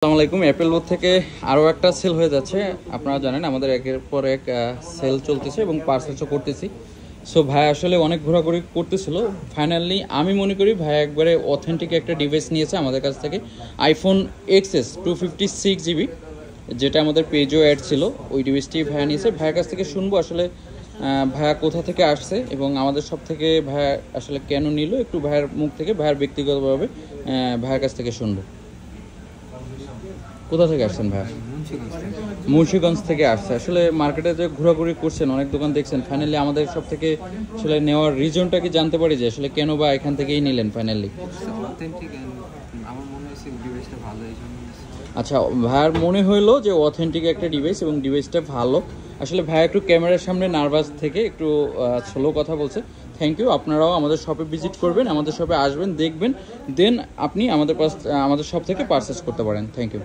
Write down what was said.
আসসালামু আলাইকুম। Apple both থেকে আরও একটা সেল হয়ে যাচ্ছে। আপনারা জানেন আমাদের একের পর এক সেল চলতেছে এবং পার্সেলও করতেছি। সো ভাই আসলে অনেক ঘোরাঘুরি করতেছিল। ফাইনালি আমি মনে করি ভাই একবারে অথেন্টিক একটা ডিভাইস নিয়েছে আমাদের কাছ থেকে, আইফোন এক্সএস 256 GB, যেটা আমাদের পেজও অ্যাড ছিল। ওই ডিভাইসটি ভাইয়া নিয়েছে। ভাইয়ের কাছ থেকে শুনবো আসলে ভাইয়া কোথা থেকে আসছে এবং আমাদের সব থেকে ভাইয়া আসলে কেন নিল, একটু ভাইয়ের মুখ থেকে, ভাইয়ের ব্যক্তিগতভাবে ভাইয়ের কাছ থেকে শুনবো। কোথা থেকে আসছেন ভাইয়া? মুন্সিগঞ্জ থেকে আসছে। আসলে মার্কেটে যে ঘোরাঘুরি করছেন, অনেক দোকান দেখছেন, ফাইনালি আমাদের সব থেকে আসলে নেওয়ার রিজনটা কি জানতে পারি যে আসলে কেন বা এখান থেকেই নিলেন ফাইনালি? আচ্ছা, ভাইয়ার মনে হইলো যে অথেন্টিক একটা ডিভাইস এবং ডিভাইসটা ভালো। আসলে ভাইয়া একটু ক্যামেরার সামনে নার্ভাস থেকে একটু স্লো কথা বলছে। Thank you. আপনারাও আমাদের শপে ভিজিট করবেন, আমাদের শপে আসবেন, দেখবেন, দেন আপনি আমাদের শপ থেকে পারচেস করতে পারেন। Thank you.